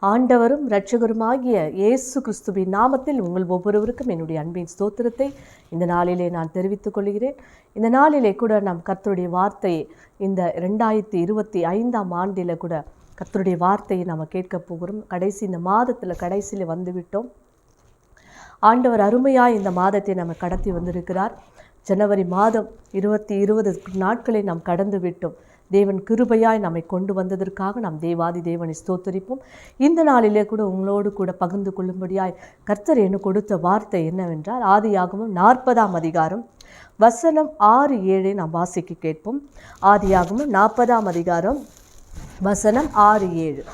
ஆண்டவரும் இரட்சகருமாகிய இயேசு கிறிஸ்துவின் நாமத்தில் உங்கள் ஒவ்வொருவருக்கும் என்னுடைய அன்பின் ஸ்தோத்திரத்தை இந்த நாளிலே நான் தெரிவித்துக் கொள்கிறேன். இந்த நாளிலே கூட நாம் கர்த்தருடைய வார்த்தையை இந்த 2025ஆம் ஆண்டில் கூட கர்த்தருடைய வார்த்தையை நாம் கேட்க போகிறோம். இந்த மாதத்தில் கடைசியில் வந்துவிட்டோம். ஆண்டவர் அருமையாக இந்த மாதத்தை நம்ம கடத்தி வந்திருக்கிறார். ஜனவரி மாதம் 20 நாட்களை நாம் கடந்து விட்டோம். தேவன் கிருபையாய் நம்மை கொண்டு வந்ததற்காக நாம் தேவாதி தேவனை ஸ்தோத்தரிப்போம். இந்த நாளிலே கூட உங்களோடு கூட பகிர்ந்து கொள்ளும்படியாய் கர்த்தர் எனக்கு கொடுத்த வார்த்தை என்னவென்றால், ஆதியாகமம் 40ஆம் அதிகாரம் வசனம் 6-7 நாம் வாசிக்க கேட்போம். ஆதியாகமம் 40ஆம் அதிகாரம் வசனம் 6-7.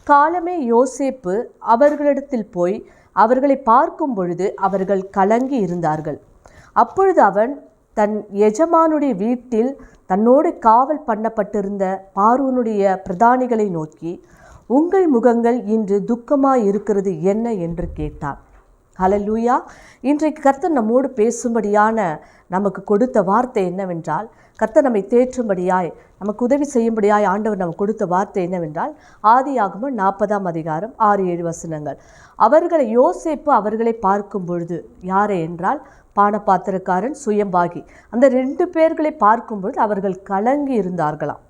காலமே யோசேப்பு அவர்களிடத்தில் போய் அவர்களை பார்க்கும் பொழுது அவர்கள் கலங்கி இருந்தார்கள். அப்பொழுது அவன் தன் எஜமானுடைய வீட்டில் தன்னோடு காவல் பண்ணப்பட்டிருந்த பார்வோனுடைய பிரதானிகளை நோக்கி, உங்கள் முகங்கள் இன்று துக்கமாய் இருக்கிறது என்ன என்று கேட்டான். ஹல்லேலூயா. இன்றைக்கு கர்த்தர் நம்மோடு பேசும்படியான நமக்கு கொடுத்த வார்த்தை என்னவென்றால், கர்த்தர் நம்மை தேற்றும்படியாய் நமக்கு உதவி செய்யும்படியாய் ஆண்டவர் நமக்கு கொடுத்த வார்த்தை என்னவென்றால், ஆதியாகமம் 40ஆம் அதிகாரம் 6-7 வசனங்கள். யோசேப்பு அவர்களை பார்க்கும் பொழுது, யாரை என்றால் பானபாத்திரக்காரன், சுயம்பாகி, அந்த 2 பேர்களை பார்க்கும்பொழுது அவர்கள் கலங்கி இருந்தார்களாம்.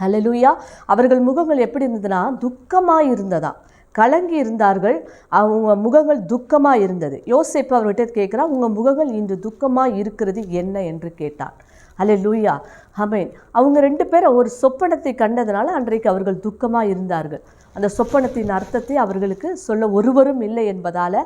ஹல்லேலூயா. அவர்கள் முகங்கள் எப்படி இருந்ததுன்னா துக்கமாக இருந்ததா, கலங்கி இருந்தார்கள். அவங்க முகங்கள் துக்கமாக இருந்தது. யோசேப்பு அவர்கிட்ட கேட்குறான், உங்கள் முகங்கள் இன்று துக்கமாக இருக்கிறது என்ன என்று கேட்டான். ஹல்லேலூயா. ஆமென். அவங்க 2 பேரும் ஒரு சொப்பனத்தை கண்டதுனால அன்றைக்கு அவர்கள் துக்கமாக இருந்தார்கள். அந்த சொப்பனத்தின் அர்த்தத்தை அவர்களுக்கு சொல்ல ஒருவரும் இல்லை என்பதால்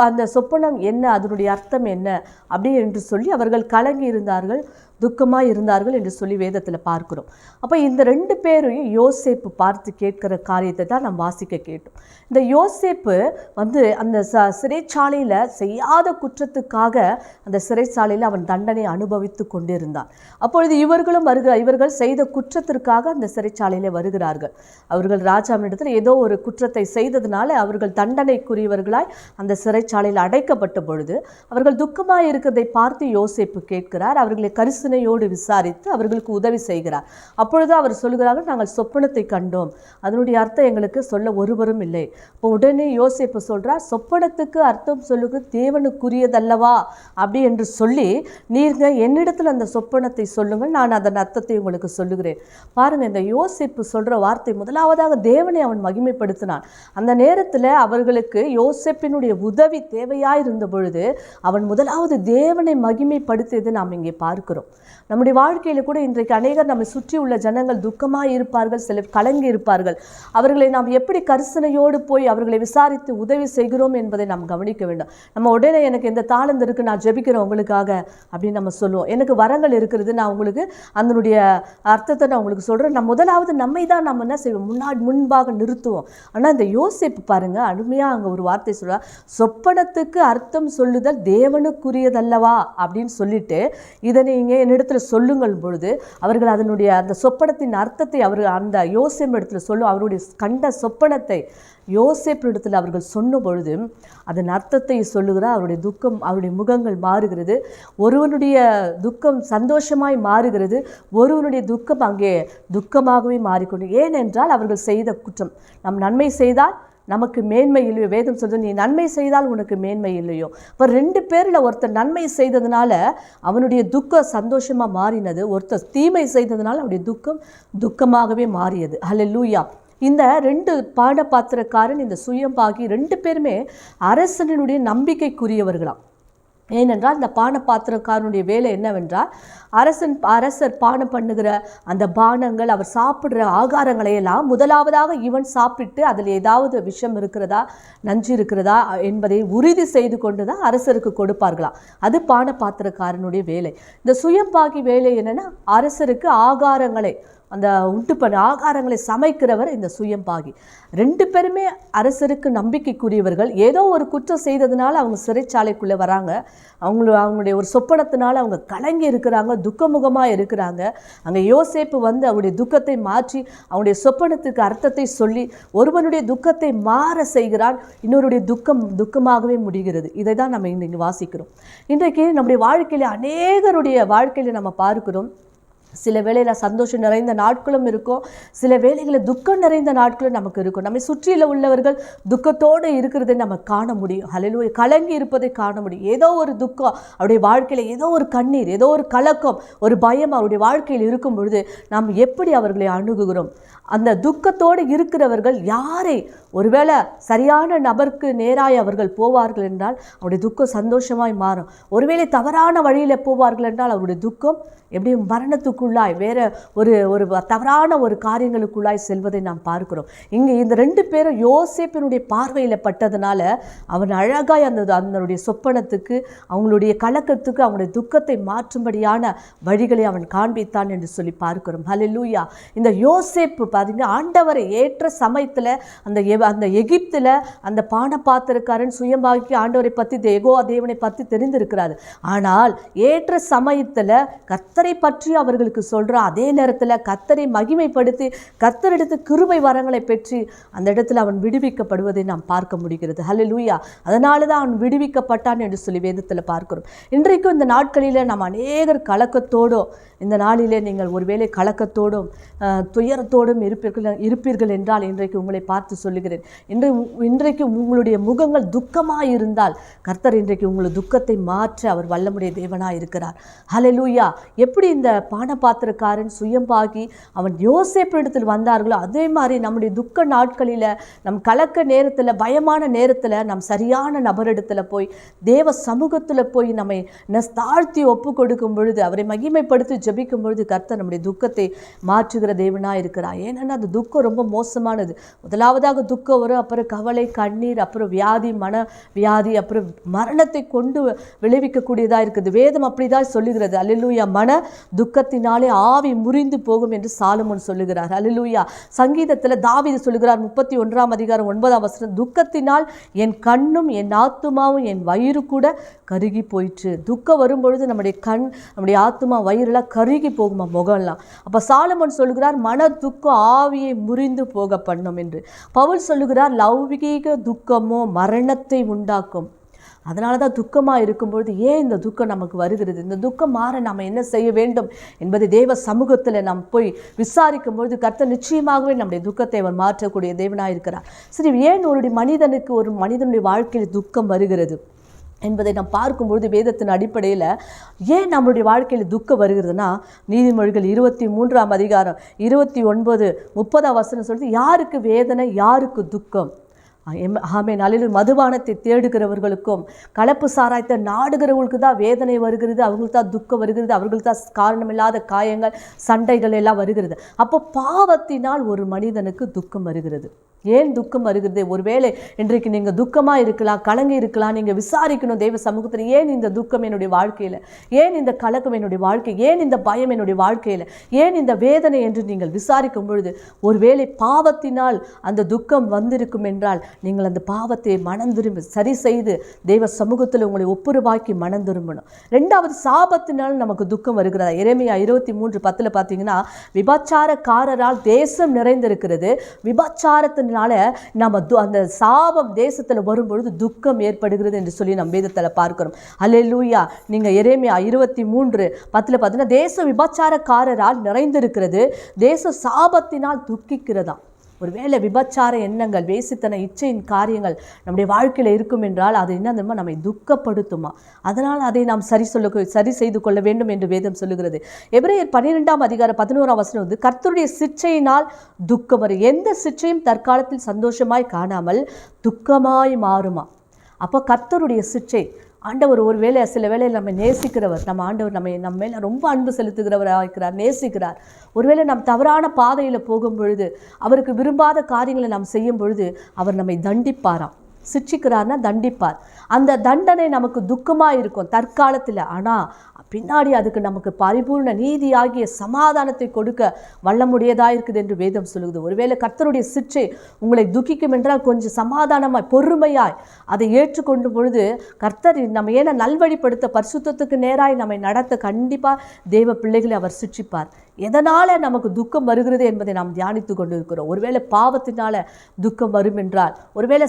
அந்த சொப்பனம் என்ன, அதனுடைய அர்த்தம் என்ன அப்படி என்று சொல்லி அவர்கள் கலங்கி இருந்தார்கள், துக்கமாக இருந்தார்கள் என்று சொல்லி வேதத்தில் பார்க்கிறோம். அப்போ இந்த 2 பேரையும் யோசேப்பு பார்த்து கேட்கிற காரியத்தை தான் நாம் வாசிக்க கேட்டோம். இந்த யோசேப்பு அந்த சிறைச்சாலையில் செய்யாத குற்றத்துக்காக அந்த சிறைச்சாலையில் அவன் தண்டனை அனுபவித்து கொண்டிருந்தான். அப்பொழுது இவர்கள் செய்த குற்றத்திற்காக அந்த சிறைச்சாலையில் வருகிறார்கள். அவர்கள் ராஜாவினிடத்தில் ஏதோ ஒரு குற்றத்தை செய்ததுனால அவர்கள் தண்டனைக்குரியவர்களாய் அந்த சிறைச்சாலையில் அடைக்கப்பட்ட பொழுது அவர்கள் துக்கமாக இருக்கிறதை பார்த்து யோசேப்பு கேட்கிறார். அவர்களை கரிசனையோடு விசாரித்து அவர்களுக்கு உதவி செய்கிறார். அப்பொழுது அவர் சொல்கிறார்கள், நாங்கள் சொப்பனத்தை கண்டோம், அதனுடைய அர்த்தம் எங்களுக்கு சொல்ல ஒருவரும் இல்லை. இப்போ உடனே யோசேப்பு சொல்கிறார், சொப்பனத்துக்கு அர்த்தம் சொல்லுங்க தேவனுக்குரியதல்லவா அப்படி என்று சொல்லி, நீங்கள் என்னிடத்தில் அந்த சொப்பனத்தை சொல்லுங்கள், நான் அதன் அர்த்தத்தை உங்களுக்கு சொல்லுகிறேன். பாருங்கள், இந்த யோசேப்பு சொல்கிற வார்த்தை முதலாவதாக தேவனை அவன் மகிமைப்படுத்தினான். அந்த நேரத்தில் அவர்களுக்கு யோசேப்பினுடைய உதவி தேவையாயிருந்த பொழுது அவன் முதலாவது தேவனை மகிமைப்படுத்தியது நாம் இங்கே பார்க்கிறோம். நம்முடைய வாழ்க்கையில் கூட இன்றைக்கு அநேகர் நம்மை சுற்றி உள்ள ஜனங்கள் துக்கமாக இருப்பார்கள், சிலர் கலங்கி இருப்பார்கள். அவர்களை நாம் எப்படி கரிசனையோடு போய் அவர்களை விசாரித்து உதவி செய்கிறோம் என்பதை நாம் கவனிக்க வேண்டும். நம்ம உடனே எனக்கு இந்த தாளந்து இருக்குது, நான் ஜெபிக்கிறேன் உங்களுக்காக அப்படின்னு நம்ம சொல்லுவோம். எனக்கு வரங்கள் இருக்கிறது, நான் உங்களுக்கு அதனுடைய அர்த்தத்தை நான் உங்களுக்கு சொல்கிறேன். நம்ம முதலாவது நம்மை தான் நம்ம என்ன செய்வோம், முன்பாக நிறுத்துவோம். ஆனால் இந்த யோசேப்பு பாருங்க, அருமையாக அங்கே ஒரு வார்த்தை சொல்ல, சொப்பனத்துக்கு அர்த்தம் சொல்லுதல் தேவனுக்குரியதல்லவா அப்படின்னு சொல்லிட்டு இதனை இங்கே என்னிடத்தில் சொல்லுங்கள் பொழுது அவர்கள் அந்த சொப்பனத்தின் அர்த்தத்தை அவர்கள் அந்த யோசேப்பு இடத்துல சொல்லும். அவருடைய கண்ட சொப்பனத்தை யோசேப்பு இடத்துல அவர்கள் சொன்ன பொழுது அதன் அர்த்தத்தை சொல்லுகிறார். அவருடைய துக்கம், அவருடைய முகங்கள் மாறுகிறது. ஒருவனுடைய துக்கம் சந்தோஷமாய் மாறுகிறது, ஒருவனுடைய துக்கம் அங்கே துக்கமாகவே மாறிக்கொண்டு. ஏனென்றால் அவர்கள் செய்த குற்றம். நம் நன்மை செய்தால் நமக்கு மேன்மை இல்லையோ, வேதம் சொல்றது, நீ நன்மை செய்தால் உனக்கு மேன்மை இல்லையோ. இப்போ 2 பேரில் ஒருத்தர் நன்மை செய்ததுனால அவனுடைய துக்கம் சந்தோஷமாக மாறினது, ஒருத்தர் தீமை செய்ததுனால அவனுடைய துக்கம் துக்கமாகவே மாறியது. ஹல்லேலூயா. இந்த 2 பானபாத்திரக்காரன், இந்த சுயம்பாகி 2 பேருமே அரசனுடைய நம்பிக்கைக்குரியவர்களாம். ஏனென்றால் இந்த பானபாத்திரக்காரனுடைய வேலை என்னவென்றால், அரசர் பானம் பண்ணுகிற அந்த பானங்கள், அவர் சாப்பிட்ற ஆகாரங்களையெல்லாம் முதலாவதாக இவன் சாப்பிட்டு அதில் ஏதாவது விஷம் இருக்கிறதா, நஞ்சு இருக்கிறதா என்பதை உறுதி செய்து கொண்டு தான் அரசருக்கு கொடுப்பார்களாம். அது பானபாத்திரக்காரனுடைய வேலை. இந்த சுயம்பாகி வேலை என்னென்னா, அரசருக்கு ஆகாரங்களை அந்த உண்டு பண்ண ஆகாரங்களை சமைக்கிறவர் இந்த சுயம்பாகி. 2 பேருமே அரசருக்கு நம்பிக்கைக்குரியவர்கள். ஏதோ ஒரு குற்றம் செய்ததுனால அவங்க சிறைச்சாலைக்குள்ளே வராங்க. அவங்களுடைய ஒரு சொப்பனத்தினால அவங்க கலங்கி இருக்கிறாங்க, துக்கமுகமாக இருக்கிறாங்க. அங்கே யோசேப்பு அவருடைய துக்கத்தை மாற்றி அவனுடைய சொப்பனத்துக்கு அர்த்தத்தை சொல்லி ஒருவனுடைய துக்கத்தை மாற செய்கிறான், இன்னொருடைய துக்கமாகவே முடிகிறது. இதை தான் நம்ம இன்றைக்கு வாசிக்கிறோம். இன்றைக்கு நம்முடைய வாழ்க்கையில் அநேகருடைய வாழ்க்கையில் நம்ம பார்க்கிறோம், சில வேளையில் சந்தோஷம் நிறைந்த நாட்களும் இருக்கும், சில வேளைகளில் துக்கம் நிறைந்த நாட்களும் நமக்கு இருக்கும். நம்மை சுற்றியில் உள்ளவர்கள் துக்கத்தோடு இருக்கிறதை நம்ம காண முடியும். ஹல்லேலூயா. கலங்கி இருப்பதை காண முடியும். ஏதோ ஒரு துக்கம் அவருடைய வாழ்க்கையில், ஏதோ ஒரு கண்ணீர், ஏதோ ஒரு கலக்கம், ஒரு பயம் அவருடைய வாழ்க்கையில் இருக்கும் பொழுது நாம் எப்படி அவர்களை அணுகுகிறோம்? அந்த துக்கத்தோடு இருக்கிறவர்கள் யாரை, ஒருவேளை சரியான நபருக்கு நேராய் அவர்கள் போவார்கள் என்றால் அவருடைய துக்கம் சந்தோஷமாய் மாறும். ஒருவேளை தவறான வழியில் போவார்கள் என்றால் அவருடைய துக்கம் எப்படியும் மரணத்துக்குள்ளாய் வேற ஒரு தவறான ஒரு காரியங்களுக்குள்ளாய் செல்வதை நாம் பார்க்கிறோம். இங்கே இந்த 2 பேரும் யோசேப்பினுடைய பார்வையில் பட்டதுனால அவன் அழகாய் அதனுடைய சொப்பனத்துக்கு, அவங்களுடைய கலக்கத்துக்கு, அவங்களுடைய துக்கத்தை மாற்றும்படியான வழிகளை அவன் காண்பித்தான் என்று சொல்லி பார்க்கிறோம். ஹல்லேலூயா. இந்த யோசேப்பு பார்த்தீங்கன்னா ஆண்டவரை ஏற்ற சமயத்தில் அந்த எகிப்தில் அந்த பானபாத்திரக்காரன் சுயமாக்கி ஆண்டவரை பற்றி யெகோவா தேவனை பற்றி தெரிந்திருக்கிறாரு. ஆனால் ஏற்ற சமயத்தில் கர்த்தரை பற்றி அவர்களுக்கு சொல்கிறான். அதே நேரத்தில் கர்த்தரை மகிமைப்படுத்தி கர்த்தரிடத்து கிருபை வரங்களை பெற்று அந்த இடத்துல அவன் விடுவிக்கப்படுவதை நாம் பார்க்க முடிகிறது. ஹல்லேலூயா. அதனால தான் அவன் விடுவிக்கப்பட்டான் என்று சொல்லி வேதத்தில் பார்க்கிறோம். இன்றைக்கும் இந்த நாட்களில் நாம் அநேகர் கலக்கத்தோடும், இந்த நாளிலே நீங்கள் ஒருவேளை கலக்கத்தோடும் துயரத்தோடும் இருப்பீர்கள் என்றால் இன்றைக்கு உங்களை பார்த்து சொல்லுகிறேன், இன்றைக்கு உங்களுடைய முகங்கள் துக்கமாக இருந்தால் கர்த்தர் இன்றைக்கு உங்களுடைய துக்கத்தை மாற்ற அவர் வல்லமுடைய தேவனாக இருக்கிறார். ஹல்லேலூயா. எப்படி இந்த பானபாத்திரக்காரன் சுயம்பாகி அவன் யோசேப்பிடத்தில் வந்தார்களோ அதே மாதிரி நம்முடைய துக்க நாட்களில், நம் கலக்க நேரத்தில், பயமான நேரத்தில் நம் சரியான நபரிடத்தில் போய் தேவ சமூகத்தில் போய் நம்மை தாழ்த்தி ஒப்பு கொடுக்கும் பொழுது, அவரை மகிமைப்படுத்தி ஜெபிக்கும் பொழுது கர்த்தர் நம்முடைய துக்கத்தை மாற்றுகிற தேவனாக இருக்கிறார். ஏன்னா அந்த துக்கம் ரொம்ப மோசமானது. முதலாவதாக துக்கம் வரும், அப்புறம் கவலை, கண்ணீர், அப்புறம் வியாதி, மன வியாதி, அப்புறம் மரணத்தை கொண்டு விளைவிக்கக்கூடியதாக இருக்குது. வேதம் அப்படிதான் சொல்லுகிறது. அல்லேலூயா. மன துக்கத்தினாலே ஆவி முறிந்து போகும் என்று சாலமோன் சொல்லுகிறார். அல்லேலூயா. சங்கீதத்தில் தாவீது சொல்லுகிறார் 31ஆம் அதிகாரம் 9ஆம் வசனம், துக்கத்தினால் என் கண்ணும் என் ஆத்துமாவும் என் வயிறு கூட கருகி போயிற்று. துக்கம் வரும்பொழுது நம்முடைய கண், நம்முடைய ஆத்துமா, வயிறுலாம் கருகி போகுமா, முகம்லாம். அப்போ சாலமோன் சொல்லுகிறார் மன துக்கம் ஆவியை முறிந்து போக பண்ணும் என்று. பவுல் சொல்லுகிறார் லௌகிக துக்கமோ மரணத்தை உண்டாக்கும். அதனால தான் துக்கமாக இருக்கும்பொழுது ஏன் இந்த துக்கம் நமக்கு வருகிறது, இந்த துக்கம் மாற நாம் என்ன செய்ய வேண்டும் என்பதை தேவ சமூகத்தில் நாம் போய் விசாரிக்கும் பொழுது கர்த்தர் நிச்சயமாகவே நம்முடைய துக்கத்தை அவர் மாற்றக்கூடிய தேவனாக இருக்கிறார். சரி, ஏன் ஒரு மனிதனுடைய வாழ்க்கையில் துக்கம் வருகிறது என்பதை நாம் பார்க்கும்பொழுது வேதத்தின் அடிப்படையில் ஏன் நம்மளுடைய வாழ்க்கையில் துக்கம் வருகிறதுனா, நீதிமொழிகள் 23ஆம் அதிகாரம் 29, 30 வசனம் சொல்லுது, யாருக்கு வேதனை, யாருக்கு துக்கம். ஆமென். அல்லேலூயா. மதுபானத்தை தேடுகிறவர்களுக்கும் கலப்பு சாராயத்தை நாடுகிறவர்களுக்கு தான் வேதனை வருகிறது, அவங்களுக்கு தான் துக்கம் வருகிறது, அவர்களுக்கு தான் காரணமில்லாத காயங்கள், சண்டைகள் எல்லாம் வருகிறது. அப்போ பாவத்தினால் ஒரு மனிதனுக்கு துக்கம் வருகிறது. ஏன் துக்கம் வருகிறது? ஒருவேளை இன்றைக்கு நீங்கள் துக்கமாக இருக்கலாம், கலங்கி இருக்கலாம். நீங்கள் விசாரிக்கணும் தெய்வ சமூகத்தில், ஏன் இந்த துக்கம் என்னுடைய வாழ்க்கையில், ஏன் இந்த கலக்கம் என்னுடைய வாழ்க்கை, ஏன் இந்த பயம் என்னுடைய வாழ்க்கையில், ஏன் இந்த வேதனை என்று நீங்கள் விசாரிக்கும் பொழுது ஒருவேளை பாவத்தினால் அந்த துக்கம் வந்திருக்கும் என்றால் நீங்கள் அந்த பாவத்தை மனம் திரும்பி சரி செய்து தெய்வ சமூகத்தில் உங்களை ஒப்புரவாக்கி மனம் திரும்பணும். 2வது, சாபத்தினால் நமக்கு துக்கம் வருகிறதா? எரேமியா 23:10 பார்த்தீங்கன்னா, விபச்சாரக்காரரால் தேசம் நிறைந்திருக்கிறது, விபச்சாரத்தினால நம்ம அந்த சாபம் தேசத்தில் வரும்பொழுது துக்கம் ஏற்படுகிறது என்று சொல்லி நம்ம வேதத்தில் பார்க்கிறோம். அல்லேலூயா. நீங்கள் எரேமியா 23:10 பார்த்தீங்கன்னா, தேசம் விபச்சாரக்காரரால் நிறைந்திருக்கிறது, தேச சாபத்தினால் துக்கிக்கிறதா. ஒருவேளை விபச்சார எண்ணங்கள், வேசித்தன, இச்சையின் காரியங்கள் நம்முடைய வாழ்க்கையில் இருக்கும் என்றால் அது என்ன தெரியுமா, நம்மை துக்கப்படுத்துமா. அதனால் அதை நாம் சரி செய்து கொள்ள வேண்டும் என்று வேதம் சொல்லுகிறது. எபிரேயர் 12ஆம் அதிகாரம் 11ஆம் வசனம் வந்து, கர்த்தருடைய சிட்சையினால் துக்கம் வரும், எந்த சிட்சையும் தற்காலத்தில் சந்தோஷமாய் காணாமல் துக்கமாய் மாறுமா. அப்போ கர்த்தருடைய சிட்சை, ஆண்டவர் ஒருவேளை சில வேளையில் நம்ம நேசிக்கிறவர், நம்ம ஆண்டவர் நம்ம மேலே ரொம்ப அன்பு செலுத்துகிறவராக இருக்கிறார், நேசிக்கிறார். ஒருவேளை நாம் தவறான பாதையில் போகும் பொழுது, அவருக்கு விரும்பாத காரியங்களை நாம் செய்யும் பொழுது அவர் நம்மை தண்டிப்பாராம். சிட்சிக்கிறார்னா தண்டிப்பார். அந்த தண்டனை நமக்கு துக்கமாக இருக்கும் தற்காலத்தில், ஆனால் பின்னாடி அதுக்கு நமக்கு பரிபூர்ண நீதியாகிய சமாதானத்தை கொடுக்க வல்லமுடையதாக இருக்குது என்று வேதம் சொல்லுகிறது. ஒருவேளை கர்த்தருடைய சிட்சை உங்களை துக்கிக்கும் என்றால் கொஞ்சம் சமாதானமாய், பொறுமையாய் அதை ஏற்றுக்கொண்டு பொழுது கர்த்தர் நம்ம ஏன்னா நல்வழிப்படுத்த, பரிசுத்தத்துக்கு நேராய் நம்மை நடத்த கண்டிப்பாக தேவ பிள்ளைகளை அவர் சிட்சிப்பார். எதனால் நமக்கு துக்கம் வருகிறது என்பதை நாம் தியானித்து கொண்டு இருக்கிறோம். ஒருவேளை பாவத்தினால துக்கம் வரும் என்றால், ஒருவேளை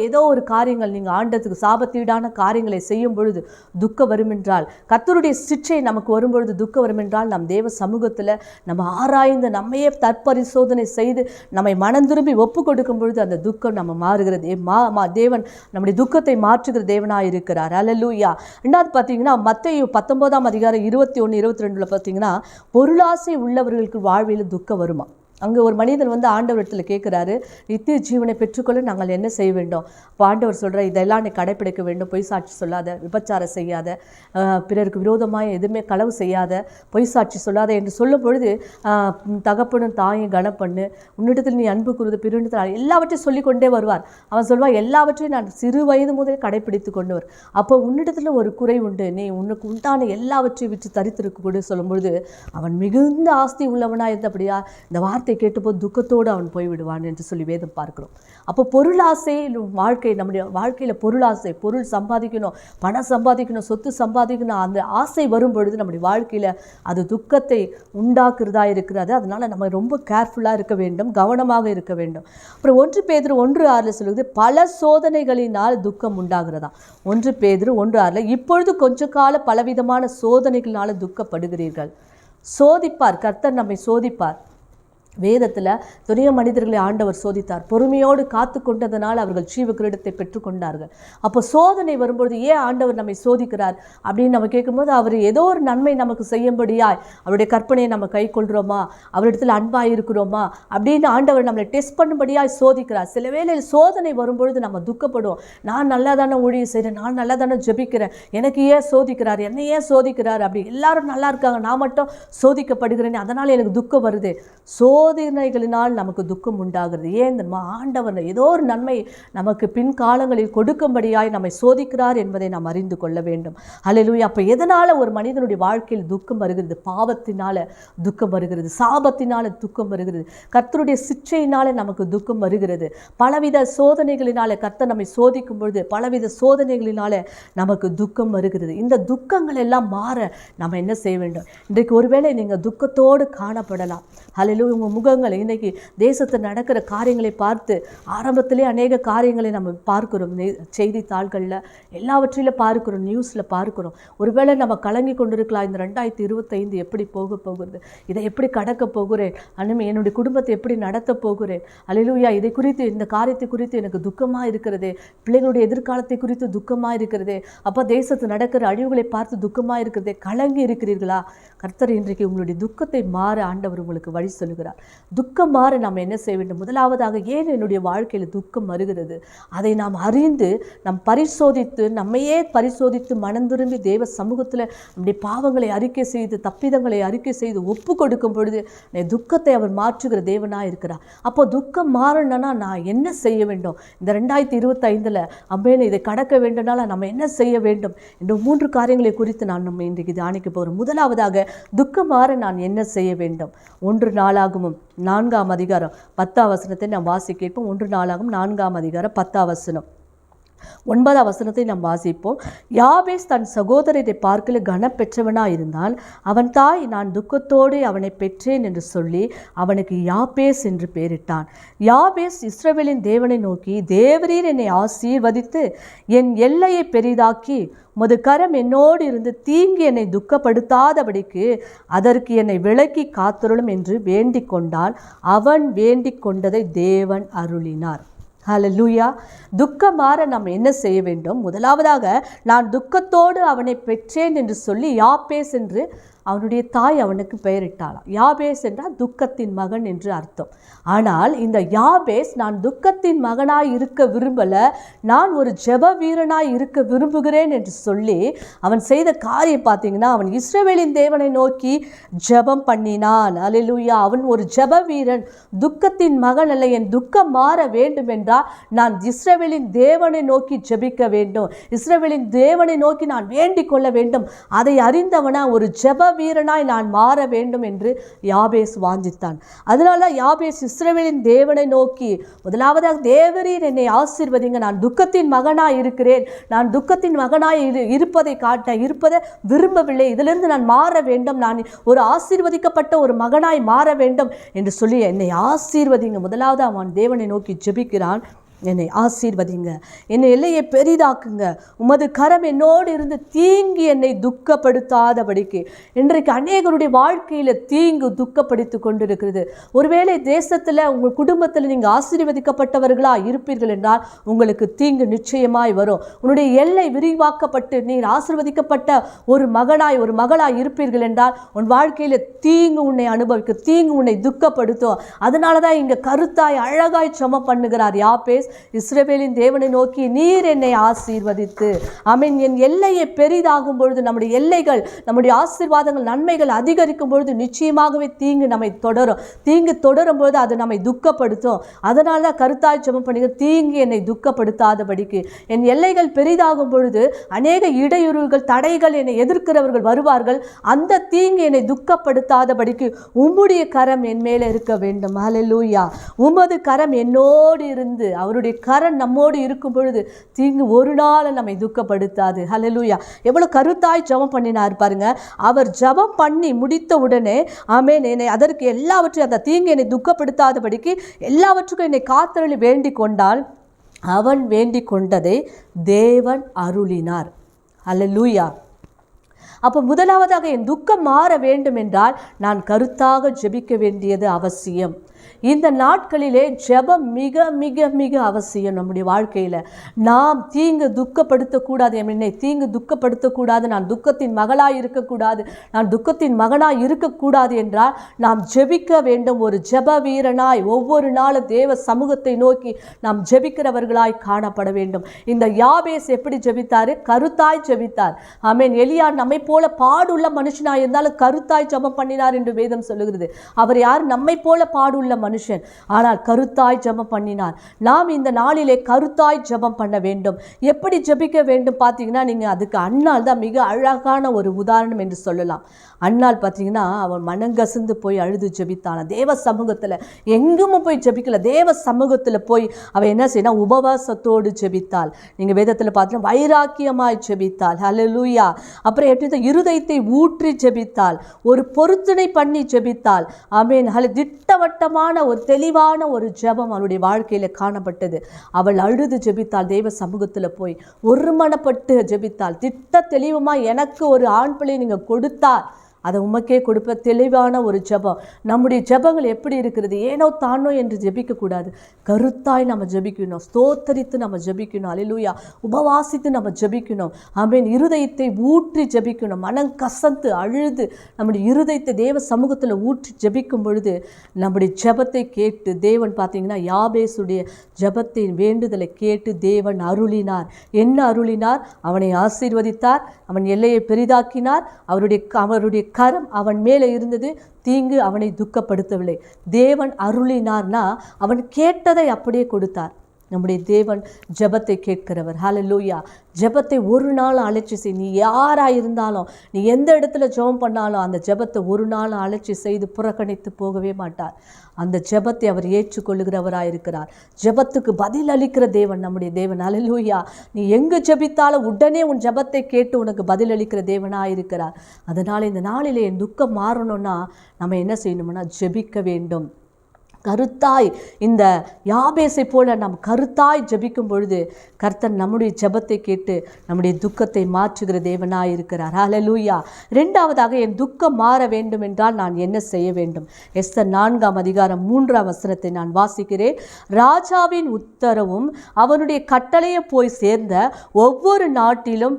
ஏதோ ஒரு காரியங்கள் நீங்கள் ஆண்டத்துக்கு சாபத்தீடான காரியங்களை செய்யும் பொழுது துக்கம் வரும் என்றால், கர்த்தருடைய சிற்றை நமக்கு வரும்பொழுது துக்கம் வரும் என்றால், நம் தேவ சமூகத்தில் நம்ம ஆராய்ந்து நம்மையே தற்பரிசோதனை செய்து நம்மை மனம் திரும்பி ஒப்பு கொடுக்கும் பொழுது அந்த துக்கம் நம்ம மாறுகிறது. தேவன் நம்முடைய துக்கத்தை மாற்றுகிற தேவனாக இருக்கிறார். அல்லேலூயா. ரெண்டாவது பார்த்தீங்கன்னா மத்தேயு 19 அதிகாரம் 21, 22 பார்த்தீங்கன்னா, பொருளாசை உள்ளவர்களுக்கு வாழ்வில் துக்கம் வருமா. அங்கே ஒரு மனிதன் ஆண்டவரிடத்தில் கேட்குறாரு, நித்திய ஜீவனை பெற்றுக்கொள்ள நாங்கள் என்ன செய்ய வேண்டும்? இப்போ ஆண்டவர் சொல்கிறார், இதெல்லாம் நீ கடைப்பிடிக்க வேண்டும். பொய் சாட்சி சொல்லாத, விபச்சாரம் செய்யாத, பிறருக்கு விரோதமாக எதுவுமே களவு செய்யாத, பொய் சாட்சி சொல்லாத என்று சொல்லும் பொழுது, தகப்பனும் தாயும் கனப்பண்ணு, உன்னிடத்தில் நீ அன்பு கூறுது, பிறனிடத்தில் எல்லாவற்றையும் சொல்லிக்கொண்டே வருவார். அவன் சொல்வான், எல்லாவற்றையும் நான் சிறு வயது முதல் கடைப்பிடித்து கொண்டு வர். அப்போ உன்னிடத்தில் ஒரு குறை உண்டு, நீ உனக்கு உண்டான எல்லாவற்றையும் விட்டு தரித்திருக்க கூட சொல்லும் பொழுது, அவன் மிகுந்த ஆஸ்தி உள்ளவனாக இருந்தபடியா இந்த வார்த்தை கேட்டபோது துக்கத்தோடு அவன் போய்விடுவான் என்று சொல்லி வேதம் பார்க்கிறோம். அப்போ பொருளாசை வாழ்க்கை, நம்முடைய வாழ்க்கையில் பொருளாசை, பொருள் சம்பாதிக்கணும், பணம் சம்பாதிக்கணும், சொத்து சம்பாதிக்கணும், அந்த ஆசை வரும் பொழுது நம்முடைய வாழ்க்கையில் அது துக்கத்தை உண்டாக்குறதா இருக்கிறது. அதனால் நம்ம ரொம்ப கேர்ஃபுல்லாக இருக்க வேண்டும், கவனமாக இருக்க வேண்டும். அப்புறம் 1 பேதுரு 1:6 சொல்லுது, பல சோதனைகளினால் துக்கம் உண்டாகிறதா. 1 பேதுரு 1:6, இப்பொழுது கொஞ்ச கால பலவிதமான சோதனைகளினால துக்கப்படுகிறீர்கள். சோதிப்பார், கர்த்தர் நம்மை சோதிப்பார். வேதத்தில் துணிய மனிதர்களை ஆண்டவர் சோதித்தார். பொறுமையோடு காத்து கொண்டதனால் அவர்கள் ஜீவ கிரீடத்தை பெற்றுக்கொண்டார்கள். அப்போ சோதனை வரும்பொழுது ஏன் ஆண்டவர் நம்மை சோதிக்கிறார் அப்படின்னு நம்ம கேட்கும்போது, அவர் ஏதோ ஒரு நன்மை நமக்கு செய்யும்படியாய் அவருடைய கற்பனையை நம்ம கை கொள்கிறோமா, அவரிடத்தில் அன்பாக இருக்கிறோமா அப்படின்னு ஆண்டவர் நம்மளை டெஸ்ட் பண்ணும்படியாய் சோதிக்கிறார். சில வேளையில் சோதனை வரும்பொழுது நம்ம துக்கப்படுவோம். நான் நல்லா தானே ஊழியம் செய்கிறேன், நான் நல்லா தானே ஜெபிக்கிறேன், எனக்கு ஏன் சோதிக்கிறார், என்னை ஏன் சோதிக்கிறார், அப்படி எல்லாரும் நல்லா இருக்காங்க, நான் மட்டும் சோதிக்கப்படுகிறேன், அதனால் எனக்கு துக்கம் வருது. சோதனைகளினால் நமக்கு துக்கம் உண்டாகிறது. ஏன் ஆண்டவர் ஏதோ ஒரு நன்மை நமக்கு பின்காலங்களில் கொடுக்கும்படியாய் நம்மை சோதிக்கிறார் என்பதை நாம் அறிந்து கொள்ள வேண்டும். அல்லேலூயா. அப்போ எதனால் ஒரு மனிதனுடைய வாழ்க்கையில் துக்கம் வருகிறது? பாவத்தினால துக்கம் வருகிறது, சாபத்தினால துக்கம் வருகிறது, கர்த்தருடைய சிற்றையினால நமக்கு துக்கம் வருகிறது. பலவித சோதனைகளினால கர்த்தர் நம்மை சோதிக்கும் பொழுது பலவித சோதனைகளினால நமக்கு துக்கம் வருகிறது. இந்த துக்கங்கள் எல்லாம் மாற நம்ம என்ன செய்ய வேண்டும்? இன்றைக்கு ஒருவேளை நீங்கள் துக்கத்தோடு காணப்படலாம். அல்லேலூயா. உங்கள் முகங்களை இன்றைக்கி தேசத்தில் நடக்கிற காரியங்களை பார்த்து ஆரம்பத்திலே அநேக காரியங்களை நம்ம பார்க்கிறோம், செய்தித்தாள்களில் எல்லாவற்றிலும் பார்க்கிறோம், நியூஸில் பார்க்கிறோம். ஒருவேளை நம்ம கலங்கி கொண்டிருக்கலாம், இந்த 2025 எப்படி போக போகிறது, இதை எப்படி கடக்க போகிறேன், என்னுடைய குடும்பத்தை எப்படி நடத்த போகிறேன், அல்லேலூயா, இதை குறித்து இந்த காரியத்தை குறித்து எனக்கு துக்கமாக இருக்கிறது, பிள்ளைகளுடைய எதிர்காலத்தை குறித்து துக்கமாக இருக்கிறது, அப்போ தேசத்தில் நடக்கிற அழிவுகளை பார்த்து துக்கமாக இருக்கிறதே, கலங்கி இருக்கிறீர்களா? கர்த்தர் இன்றைக்கு உங்களுடைய துக்கத்தை மாற ஆண்டவர் உங்களுக்கு வழி சொல்லுகிறார். துக்கம் மாற நாம் என்ன செய்ய வேண்டும்? முதலாவதாக, ஏன் என்னுடைய வாழ்க்கையில் துக்கம் வருகிறது, அதை நாம் அறிந்து நாம் பரிசோதித்து, நம்மையே பரிசோதித்து மனம் திரும்பி தேவ சமூகத்தில் நம்முடைய பாவங்களை அறிக்கை செய்து, தப்பிதங்களை அறிக்கை செய்து ஒப்பு கொடுக்கும் பொழுது துக்கத்தை அவர் மாற்றுகிற தேவனாக இருக்கிறார். அப்போ துக்கம் மாறணும்னா நான் என்ன செய்ய வேண்டும்? இந்த 2025 அம்மேல இதை கடக்க வேண்டும்னால நம்ம என்ன செய்ய வேண்டும் என்ற 3 காரியங்களை குறித்து நம்ம இன்றைக்கு தியானிக்க போகிறோம். முதலாவதாக, துக்கம் மாற நான் என்ன செய்ய வேண்டும்? 1 நாளாகமும் 4ஆம் அதிகாரம் 10ஆம் வசனத்தை நாம் வாசிக்க கேட்போம். 1 நாளாகமும் 4ஆம் அதிகாரம் 10ஆம் வசனம். 9ஆம் வசனத்தை நாம் வாசிப்போம். யாபேஸ் தன் சகோதரரை பார்க்கல கனப்பெற்றவனாக இருந்தால், அவன் தாய் நான் துக்கத்தோடு அவனை பெற்றேன் என்று சொல்லி அவனுக்கு யாபேஸ் என்று பெயரிட்டான். யாபேஸ் இஸ்ரவேலின் தேவனை நோக்கி, தேவரீர் என்னை ஆசீர்வதித்து என் எல்லையை பெரிதாக்கி உமது கரம் என்னோடு இருந்து தீங்கி என்னை துக்கப்படுத்தாதபடிக்கு அதற்கு என்னை விலக்கி காத்தருளும் என்று வேண்டிக் கொண்டால், அவன் வேண்டிக் கொண்டதை தேவன் அருளினார். ஹல்லேலூயா. துக்கம் மாற நம்ம என்ன செய்ய வேண்டும்? முதலாவதாக, நான் துக்கத்தோடு அவனை பெற்றேன் என்று சொல்லி யாபேஸ் என்று அவனுடைய தாய் அவனுக்கு பெயரிட்டாளாம். யாபேஸ் என்றால் துக்கத்தின் மகன் என்று அர்த்தம். ஆனால் இந்த யாபேஸ் நான் துக்கத்தின் மகனாய் இருக்க விரும்பலை, நான் ஒரு ஜெப வீரனாய் இருக்க விரும்புகிறேன் என்று சொல்லி அவன் செய்த காரியம் பார்த்தீங்கன்னா, அவன் இஸ்ரவேலின் தேவனை நோக்கி ஜெபம் பண்ணினான். அல்லேலூயா. அவன் ஒரு ஜெப வீரன், துக்கத்தின் மகன் அல்ல. என் துக்கம் மாற வேண்டும் என்றால் நான் இஸ்ரவேலின் தேவனை நோக்கி ஜெபிக்க வேண்டும், இஸ்ரவேலின் தேவனை நோக்கி நான் வேண்டிக் கொள்ள வேண்டும். அதை அறிந்தவனா ஒரு ஜெப வீரனாய் நான் மாற வேண்டும் என்று யாபேஸ் வாஞ்சித்தான். அதனால யாபேஸ் இஸ்ரவேலின் தேவனை நோக்கி, முதலாவதாக தேவரீர் என்னை ஆசீர்வதிங்க, நான் துக்கத்தின் மகனாய் இருக்கிறேன், நான் துக்கத்தின் மகனாய் இருப்பதை இருப்பதை விரும்பவில்லை, இதிலிருந்து நான் மாற வேண்டும், நான் ஒரு ஆசீர்வதிக்கப்பட்ட ஒரு மகனாய் மாற வேண்டும் என்று சொல்லி என்னை ஆசீர்வதிங்க. முதலாவது அவன் தேவனை நோக்கி ஜெபிக்கிறான், என்னை ஆசீர்வதிங்க, என்னை எல்லையை பெரிதாக்குங்க, உமது கரம் என்னோடு இருந்து தீங்கு என்னை துக்கப்படுத்தாதபடிக்கு. இன்றைக்கு அநேகருடைய வாழ்க்கையில் தீங்கு துக்கப்படுத்தி கொண்டிருக்கிறது. ஒருவேளை தேசத்தில் உங்கள் குடும்பத்தில் நீங்கள் ஆசீர்வதிக்கப்பட்டவர்களாக இருப்பீர்கள் என்றால் உங்களுக்கு தீங்கு நிச்சயமாய் வரும். உன்னுடைய எல்லை விரிவாக்கப்பட்டு நீர் ஆசீர்வதிக்கப்பட்ட ஒரு மகனாய் ஒரு மகளாய் இருப்பீர்கள் என்றால் உன் வாழ்க்கையில் தீங்கு உன்னை அனுபவிக்கும், தீங்கு உன்னை துக்கப்படுத்தும். அதனால தான் இங்கே கருத்தாய் அழகாய் ஜெபம் பண்ணுகிறார் யாபேஸ். இஸ்ரவேலின் தேவனை நோக்கி, நீர் என்னை ஆசீர்வதித்து, ஆமென், என் எல்லையை பெரிதாகும் பொழுது, நம்முடைய எல்லைகள், நம்முடைய ஆசீர்வாதங்கள், நன்மைகள் அதிகரிக்கும் பொழுது நிச்சயமாகவே தீங்கு நம்மை தொடரும். தீங்கு தொடரும் பொழுது அது நம்மை துக்கப்படுத்தும். அதனால தான் கருத்தாய் ஜெபம் பண்ணுங்க, தீங்கு என்னை துக்கப்படுத்தாதபடிக்கு. என் எல்லைகள் பெரிதாகும் பொழுது அநேக இடையூறுகள், தடைகள், என்னை எதிர்க்கிறவர்கள் வருவார்கள். அந்த தீங்கு என்னை துக்கப்படுத்தாதபடிக்கு உம்முடைய கரம் என் மேலே இருக்க வேண்டும். ஹல்லேலூயா. உமது கரம் என்னோடு இருந்து, அவருடைய கரம் நம்மோடு இருக்கும் பொழுது தீங்கு ஒரு நாள் நம்மை துக்கப்படுத்தாது. ஹல்லேலூயா. எவ்வளவு கருத்தாய் ஜெபம் பண்ணினார் பாருங்க. அவர் ஜெபம் பண்ணி முடித்த உடனே, ஆமென், என்னை அதற்கு எல்லாவற்றையும், அந்த தீங்கு என்னை துக்கப்படுத்தாதபடிக்கு எல்லாவற்றுக்கும் என்னை காத்தருளி வேண்டிக் கொண்டால் அவன் வேண்டிக் கொண்டதை தேவன் அருளினார். ஹல்லேலூயா. அப்போ முதலாவதாக என் துக்கம் மாற வேண்டும் என்றால் நான் கருத்தாக ஜெபிக்க வேண்டியது அவசியம். இந்த நாட்களிலே ஜெபம் மிக மிக மிக அவசியம் நம்முடைய வாழ்க்கையில். நாம் தீங்கு துக்கப்படுத்தக்கூடாது, என்னை தீங்கு துக்கப்படுத்தக்கூடாது, நான் துக்கத்தின் மகளாய் இருக்கக்கூடாது, நான் துக்கத்தின் மகனாய் இருக்கக்கூடாது என்றால் நாம் ஜெபிக்க வேண்டும். ஒரு ஜெப வீரனாய் ஒவ்வொரு நாளும் தேவ சமூகத்தை நோக்கி நாம் ஜெபிக்கிறவர்களாய் காணப்பட வேண்டும். இந்த யாபேஸ் எப்படி ஜெபித்தார்? கருத்தாய் ஜெபித்தார். ஆமென். எலியா நம்மை போல பாடுள்ள மனுஷனாய் இருந்தாலும் கருத்தாய் ஜெபம் பண்ணினார் என்று வேதம் சொல்லுகிறது. அவர் யார்? நம்மை போல பாடுள்ள மனுஷன், ஆனால் கருத்தாய் ஜெபம் பண்ணினார். நாம் இந்த நாளிலே கருத்தாய் ஜெபம் பண்ண வேண்டும். எப்படி ஜெபிக்க வேண்டும் பார்த்தீங்கன்னா, நீங்கள் அதுக்கு அன்னாள் தான் மிக அழகான ஒரு உதாரணம் என்று சொல்லலாம். அன்னாள் பார்த்தீங்கன்னா, அவன் மனங்கசந்து போய் அழுது ஜெபித்தான தேவ சமூகத்தில். எங்குமே போய் ஜெபிக்கல, தேவ சமூகத்தில் போய் அவன் என்ன செய்யணும்? உபவாசத்தோடு ஜெபித்தாள். நீங்கள் வேதத்தில் பார்த்தீங்கன்னா வைராக்கியமாய் ஜெபித்தாள். ஹல்லேலூயா. அப்புறம் எப்படி இருதயத்தை ஊற்றி ஜெபித்தாள், ஒரு பொருத்தனை பண்ணி ஜெபித்தாள். ஆமென். திட்டவட்டமான ஒரு தெளிவான ஒரு ஜெபம் அவளுடைய வாழ்க்கையில் காணப்பட்டது. அவள் அழுது ஜெபித்தாள், தேவ சமூகத்தில் போய் ஒருமனப்பட்டு ஜெபித்தாள். திட்ட தெளிவுமா, எனக்கு ஒரு ஆண் பிள்ளை நீங்கள் கொடுத்தால் அதை உமக்கே கொடுப்ப, தெளிவான ஒரு ஜெபம். நம்முடைய ஜெபங்கள் எப்படி இருக்கிறது? ஏனோ தானோ என்று ஜெபிக்கக்கூடாது. கருத்தாய் நம்ம ஜெபிக்கணும், ஸ்தோத்தரித்து நம்ம ஜெபிக்கணும். அல்லேலூயா. உபவாசித்து நம்ம ஜெபிக்கணும். ஆமென். இருதயத்தை ஊற்றி ஜெபிக்கணும். மனம் கசந்து அழுது நம்முடைய இருதயத்தை தேவ சமூகத்தில் ஊற்றி ஜெபிக்கும் பொழுது நம்முடைய ஜெபத்தை கேட்டு தேவன் பார்த்தீங்கன்னா யாபேசுடைய ஜெபத்தை வேண்டுதலை கேட்டு தேவன் அருளினார். என்ன அருளினார்? அவனை ஆசீர்வதித்தார், அவன் எல்லையை பெரிதாக்கினார், அவருடைய கரம் அவன் மேலே இருந்தது, தீங்கு அவனை துக்கப்படுத்தவில்லை. தேவன் அருளினார்னா அவன் கேட்டதை அப்படியே கொடுத்தார். நம்முடைய தேவன் ஜெபத்தை கேட்கிறவர். ஹல்லேலூயா. ஜெபத்தை ஒரு நாள் அலட்சி செய். நீ யாராக இருந்தாலும், நீ எந்த இடத்துல ஜெபம் பண்ணாலும் அந்த ஜெபத்தை ஒரு நாள் அலட்சி செய்து புறக்கணித்து போகவே மாட்டார். அந்த ஜெபத்தை அவர் ஏற்றுக்கொள்ளுகிறவராக இருக்கிறார். ஜெபத்துக்கு பதில் அளிக்கிற தேவன் நம்முடைய தேவன். ஹல்லேலூயா. நீ எங்கு ஜெபித்தாலும் உடனே உன் ஜெபத்தை கேட்டு உனக்கு பதில் அளிக்கிற தேவனாக இருக்கிறார். அதனால் இந்த நாளிலே என் துக்கம் மாறணும்னா நம்ம என்ன செய்யணும்னா ஜெபிக்க வேண்டும். கருத்தாய் இந்த யாபேசை போல நாம் கருத்தாய் ஜெபிக்கும் பொழுது கர்த்தர் நம்முடைய ஜெபத்தை கேட்டு நம்முடைய துக்கத்தை மாற்றுகிற தேவனாய் இருக்கிறார். ஹல்லேலூயா. இரண்டாவதாக என் துக்கம் மாற வேண்டும் என்றால் நான் என்ன செய்ய வேண்டும்? எஸ்தர் 4ஆம் அதிகாரம் 3ஆம் வசனத்தை நான் வாசிக்கிறேன். ராஜாவின் உத்தரவும் அவனுடைய கட்டளையை போய் சேர்ந்த ஒவ்வொரு நாட்டிலும்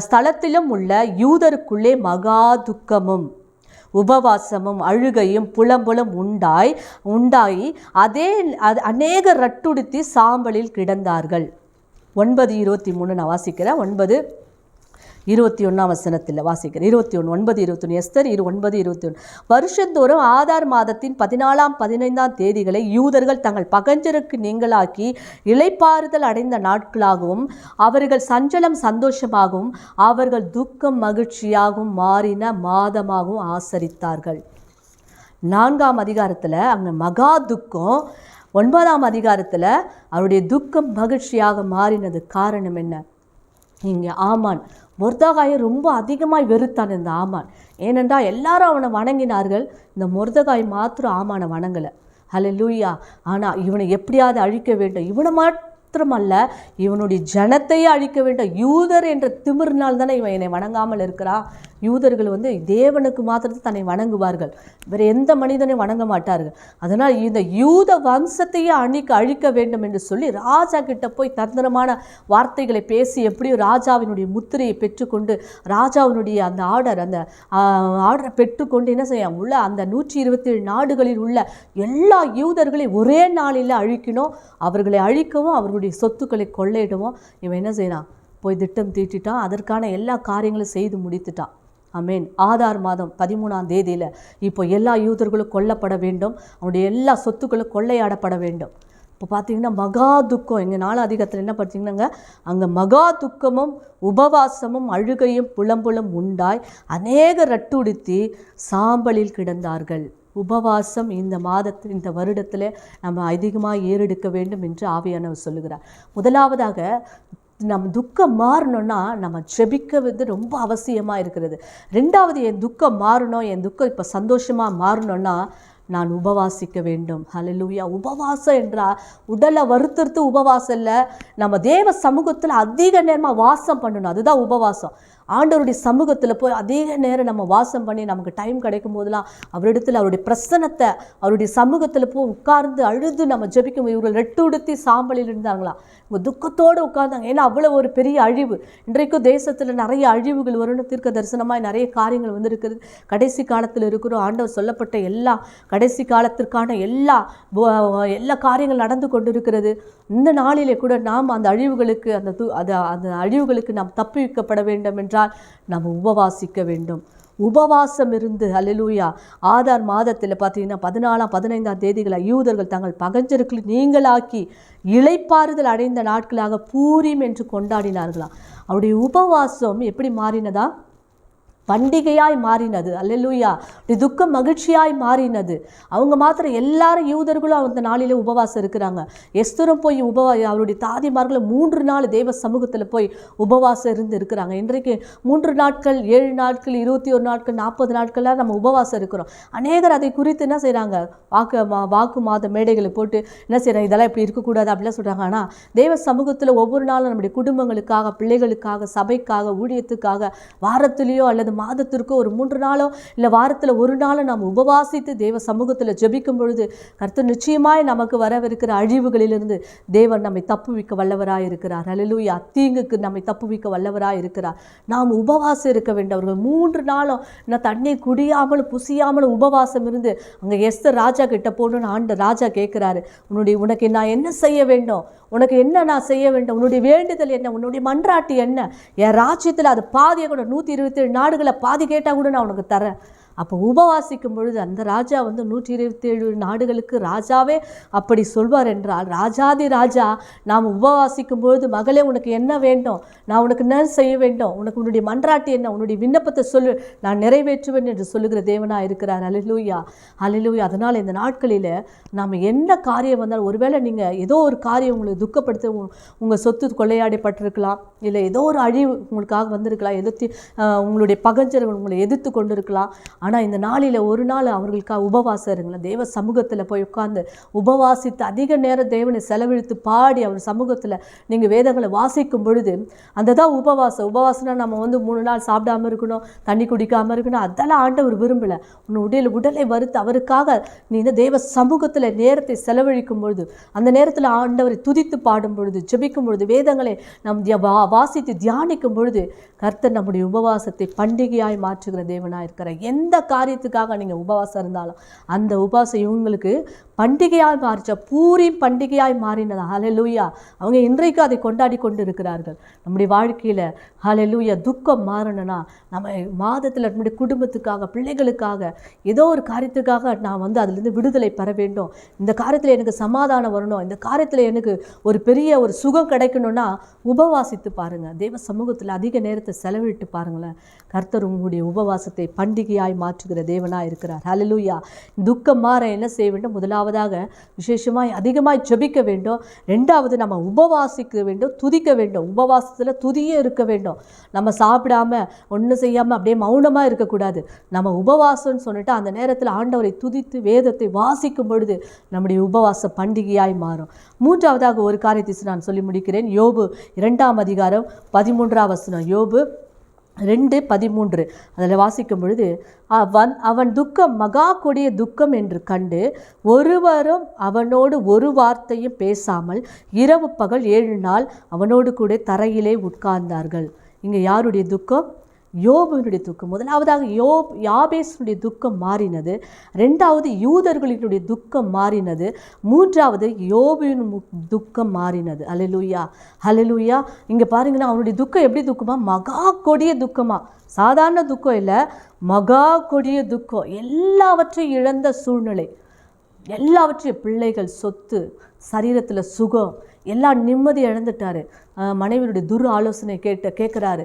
ஸ்தலத்திலும் உள்ள யூதருக்குள்ளே மகா துக்கமும் உபவாசமும் அழுகையும் புலம்புலம் உண்டாகி அநேக ரட்டுடுத்தி சாம்பலில் கிடந்தார்கள். 9:23 நான் வாசிக்கிறேன். 9 21ஆம் வசனத்தில் வாசிக்கிறேன். 21 9 21 எஸ்தர் 9 21. வருஷந்தோறும் ஆதார் மாதத்தின் 14 15 தேதிகளை யூதர்கள் தங்கள் பகஞ்சருக்கு நீங்களாக்கி இளைப்பாறுதல் அடைந்த நாட்களாகவும் அவர்கள் சஞ்சலம் சந்தோஷமாகவும் அவர்கள் துக்கம் மகிழ்ச்சியாகவும் மாறின மாதமாகவும் ஆசரித்தார்கள். 4ஆம் அதிகாரத்தில் அங்கே மகா துக்கம், 9ஆம் அதிகாரத்தில் அவருடைய துக்கம் மகிழ்ச்சியாக மாறினது காரணம் என்ன? இங்கே ஆமான் மொர்தகாயை ரொம்ப அதிகமாக வெறுத்தான் இந்த ஆமான். ஏனென்றால் எல்லாரும் அவனை வணங்கினார்கள், இந்த மொர்தகாய் மாத்திரம் ஆமானை வணங்கலை. ஹல்லேலூயா. ஆனால் இவனை எப்படியாவது அழிக்க வேண்டும், இவனை மாத்திரமல்ல இவனுடைய ஜனத்தையே அழிக்க வேண்டும். யூதர் என்ற திமிர்னால் தானே இவன் என்னை வணங்காமல் இருக்கிறா. யூதர்கள் தேவனுக்கு மாத்திரத்தை தன்னை வணங்குவார்கள், வேறு எந்த மனிதனையும் வணங்க மாட்டார்கள். அதனால் இந்த யூத வம்சத்தையே அழிக்க வேண்டும் என்று சொல்லி ராஜா கிட்ட போய் தந்திரமான வார்த்தைகளை பேசி எப்படியும் ராஜாவினுடைய முத்திரையை பெற்றுக்கொண்டு ராஜாவினுடைய அந்த ஆர்டரை பெற்றுக்கொண்டு என்ன செய்ய உள்ள அந்த 127 நாடுகளில் உள்ள எல்லா யூதர்களையும் ஒரே நாளில் அழிக்கணும். அவர்களை அழிக்கவும் அவர்களுடைய சொத்துக்களை கொள்ளையிடவும் இவன் என்ன செய்யலாம் போய் திட்டம் தீட்டிட்டான். அதற்கான எல்லா காரியங்களும் செய்து முடித்துட்டான். ஆமேன். ஆதார் மாதம் 13ஆம் தேதியில் இப்போ எல்லா யூதர்களும் கொல்லப்பட வேண்டும், அவனுடைய எல்லா சொத்துக்களும் கொள்ளையாடப்பட வேண்டும். இப்போ பார்த்தீங்கன்னா மகா துக்கம். எங்கள் 4 அதிகாரத்தில் என்ன பார்த்தீங்கன்னாங்க, அங்கே மகா துக்கமும் உபவாசமும் அழுகையும் புலம்புலம் உண்டாய் அநேக ரட்டுடுத்தி சாம்பலில் கிடந்தார்கள். உபவாசம் இந்த மாதத்தில் இந்த வருடத்தில் நம்ம அதிகமாக ஏறெடுக்க வேண்டும் என்று ஆவியானவர் சொல்லுகிறார். முதலாவதாக நம்ம துக்கம் மாறணும்னா நம்ம ஜெபிக்கிறது ரொம்ப அவசியமாக இருக்கிறது. 2வது என் துக்கம் மாறணும், என் துக்கம் இப்போ சந்தோஷமாக மாறணும்னா நான் உபவாசிக்க வேண்டும். ஹல்லேலூயா. உபவாசம் என்றால் உடலை வருத்துறது உபவாசம் இல்லை, நம்ம தேவ சமூகத்தில் அதிக நேரமாக வாசம் பண்ணணும், அதுதான் உபவாசம். ஆண்டவருடைய சமூகத்தில் போய் அதிக நேரம் நம்ம வாசம் பண்ணி நமக்கு டைம் கிடைக்கும் போதெல்லாம் அவரிடத்தில் அவருடைய பிரசன்னத்தை அவருடைய சமூகத்தில் போய் உட்கார்ந்து அழுது நம்ம ஜெபிக்கும். இவர்கள் ரெட்டுடுத்தி சாம்பலில் இருந்தாங்களாம், இவங்க துக்கத்தோடு உட்கார்ந்தாங்க. ஏன்னா அவ்வளோ ஒரு பெரிய அழிவு. இன்றைக்கும் தேசத்தில் நிறைய அழிவுகள் வரும்னு தீர்க்க தரிசனமாக நிறைய காரியங்கள் வந்திருக்கிறது. கடைசி காலத்தில் இருக்கிறோம். ஆண்டவர் சொல்லப்பட்ட எல்லா கடைசி காலத்திற்கான எல்லா காரியங்கள் நடந்து கொண்டிருக்கிறது. இந்த நாளிலே கூட நாம் அந்த அழிவுகளுக்கு அந்த அழிவுகளுக்கு நாம் தப்பி வைக்கப்பட வேண்டும் என்றால் நாம் உபவாசிக்க வேண்டும். உபவாசம் இருந்து ஹல்லேலூயா. ஆதார் மாதத்தில் பார்த்தீங்கன்னா 14 15 தேதிகளை யூதர்கள் தங்கள் பகஞ்சருக்கு நீங்களாக்கி இளைப்பாறுதல் அடைந்த நாட்களாக பூரீம் என்று கொண்டாடினார்களாம். அவருடைய உபவாசம் எப்படி மாறினதா? பண்டிகையாய் மாறினது. அல்லேலூயா. துக்கம் மகிழ்ச்சியாய் மாறினது. அவங்க மாத்திரம் எல்லாரும் யூதர்களும் அந்த நாளில் உபவாசம் இருக்கிறாங்க. எஸ்தரும் போய் அவருடைய தாதிமார்களும் 3 நாள் தேவ சமூகத்தில் போய் உபவாசம் இருந்து இருக்கிறாங்க. இன்றைக்கு 3 நாட்கள் 7 நாட்கள் 21 நாட்கள் 40 நாட்கள்லாம் நம்ம உபவாசம் இருக்கிறோம். அநேகர் அதை குறித்து என்ன செய்கிறாங்க, வாக்கு மாத மேடைகளை போட்டு என்ன செய்கிறாங்க, இதெல்லாம் இப்படி இருக்கக்கூடாது அப்படிலாம் சொல்கிறாங்க. ஆனால் தேவ சமூகத்தில் ஒவ்வொரு நாளும் நம்முடைய குடும்பங்களுக்காக, பிள்ளைகளுக்காக, சபைக்காக, ஊழியத்துக்காக வாரத்திலேயோ அல்லது மாதத்திற்கோ ஒரு 3 நாளோ இல்லை வாரத்தில் 1 நாளோ நாம் உபவாசித்து தேவ சமூகத்தில் ஜெபிக்கும் பொழுது கர்த்தர் நிச்சயமாய் நமக்கு வரவிருக்கிற அழிவுகளிலிருந்து தேவன் நம்மை தப்புவிக்க வல்லவராய் இருக்கிறார். அல்லேலூயா. தீங்குக்கு நம்மை தப்புவிக்க வல்லவராய் இருக்கிறார். நாம் உபவாசம் இருக்க வேண்டும். அவர்கள் 3 நாளும் நான் தண்ணீர் குடியாமலும் புசியாமலும் உபவாசம் இருந்து அங்கே எஸ்தர் ராஜா கிட்ட போகணுன்னு ராஜா கேட்குறாரு, உனக்கு நான் என்ன செய்ய வேண்டும், உனக்கு என்ன நான் செய்ய வேண்டும், உன்னுடைய வேண்டுதல் என்ன, உன்னுடைய மன்றாட்டு என்ன, என் ராஜ்யத்தில் அது பாதியை கூட 127 நாடுகளை பாதி கேட்டால் கூட நான் உனக்கு தரேன். அப்போ உபவாசிக்கும் பொழுது அந்த ராஜா 127 நாடுகளுக்கு ராஜாவே அப்படி சொல்வார் என்றால், ராஜாதி ராஜா நாம் உபவாசிக்கும் பொழுது மகளே உனக்கு என்ன வேண்டும், நான் உனக்கு என்ன செய்ய வேண்டும், உனக்கு உன்னுடைய மன்றாட்டு என்ன, உன்னுடைய விண்ணப்பத்தை சொல்லு, நான் நிறைவேற்றுவேன் என்று சொல்லுகிற தேவனாக இருக்கிறார். அல்லேலூயா. அல்லேலூயா. அதனால் இந்த நாட்களில் நாம் என்ன காரியம் வந்தாலும், ஒருவேளை நீங்கள் ஏதோ ஒரு காரியம் உங்களை துக்கப்படுத்த, உங்கள் சொத்து கொள்ளையாடப்பட்டிருக்கலாம், இல்லை ஏதோ ஒரு அழிவு உங்களுக்காக வந்திருக்கலாம், உங்களுடைய பகஞ்சர்கள் உங்களை எதிர்த்து கொண்டு இருக்கலாம். ஆனால் இந்த நாளில் ஒரு நாள் அவர்களுக்காக உபவாசம் இருங்களேன். தேவ சமூகத்தில் போய் உட்கார்ந்து உபவாசித்து அதிக நேரம் தேவனை செலவழித்து பாடி அவர் சமூகத்தில் நீங்கள் வேதங்களை வாசிக்கும் பொழுது அந்த தான் உபவாசம். உபவாசம்னா நம்ம 3 நாள் சாப்பிடாமல் இருக்கணும், தண்ணி குடிக்காமல் இருக்கணும், அதெல்லாம் ஆண்டவர் விரும்பலை. உடலை வருத்து அவருக்காக நீ தேவ சமூகத்தில் நேரத்தை செலவழிக்கும் பொழுது, அந்த நேரத்தில் ஆண்டவரை துதித்து பாடும் பொழுது, ஜெபிக்கும் பொழுது, வேதங்களை நம் வாசித்து தியானிக்கும் பொழுது கர்த்தர் நம்முடைய உபவாசத்தை பண்டிகையாய் மாற்றுகிற தேவனாக இருக்கிறார். எந்த காரியத்துக்காக நீங்கள் உபவாசம் இருந்தாலும் அந்த உபவாசம் இவங்களுக்கு பண்டிகையாய் மாறிச்ச, பூரீம் பண்டிகையாய் மாறினது. ஹல்லேலூயா. அவங்க இன்றைக்கு அதை கொண்டாடி கொண்டு இருக்கிறார்கள். நம்முடைய வாழ்க்கையில் ஹல்லேலூயா துக்கம் மாறணும்னா நம்ம மாதத்தில் நம்முடைய குடும்பத்துக்காக, பிள்ளைகளுக்காக, ஏதோ ஒரு காரியத்துக்காக நான் அதிலிருந்து விடுதலை பெற வேண்டும், இந்த காரியத்தில் எனக்கு சமாதானம் வரணும், இந்த காரியத்தில் எனக்கு ஒரு பெரிய ஒரு சுகம் கிடைக்கணும்னா உபவாசித்து பாருங்கள். தேவ சமூகத்தில் அதிக நேரத்தை செலவிட்டு பாருங்களேன். கர்த்தர் உங்களுடைய உபவாசத்தை பண்டிகையாய் மாற்றுகிற தேவனாக இருக்கிறார். ஹல்லேலூயா. துக்கம் மாற என்ன செய்ய வேண்டும்? முதலாவதாக விசேஷமாய் அதிகமாய் ஜெபிக்க வேண்டும். ரெண்டாவது நம்ம உபவாசிக்க வேண்டும், துதிக்க வேண்டும். உபவாசத்தில் துதியே இருக்க வேண்டும். நம்ம சாப்பிடாம ஒன்றும் செய்யாமல் அப்படியே மௌனமாக இருக்கக்கூடாது. நம்ம உபவாசம்னு சொல்லிட்டு அந்த நேரத்தில் ஆண்டவரை துதித்து வேதத்தை வாசிக்கும் பொழுது நம்முடைய உபவாச பண்டிகையாய் மாறும். மூன்றாவதாக ஒரு காரியத்தை நான் சொல்லி முடிக்கிறேன். யோபு 2ஆம் அதிகாரம் 13ஆம் வசனம். யோபு 2:13 அதில் வாசிக்கும் பொழுது, அவன் துக்கம் மகா கொடிய துக்கம் என்று கண்டு ஒருவரும் அவனோடு ஒரு வார்த்தையும் பேசாமல் இரவு பகல் 7 நாள் அவனோடு கூட தரையிலே உட்கார்ந்தார்கள். இங்கே யாருடைய துக்கம்? யோபுவினுடைய துக்கம். முதலாவதாக யாபேசுடைய துக்கம் மாறினது. ரெண்டாவது யூதர்களினுடைய துக்கம் மாறினது. மூன்றாவது யோபுவின் துக்கம் மாறினது. ஹல்லேலூயா, ஹல்லேலூயா. இங்கே பாருங்கன்னா அவனுடைய துக்கம் எப்படி துக்கமா? மகா கொடிய துக்கமா. சாதாரண துக்கம் இல்லை, மகா கொடிய துக்கம். எல்லாவற்றையும் இழந்த சூழ்நிலை, எல்லாவற்றையும், பிள்ளைகள், சொத்து, சரீரத்தில் சுகம், எல்லா நிம்மதி இழந்துட்டார். மனைவியுடைய ஆலோசனை கேட்குறாரு.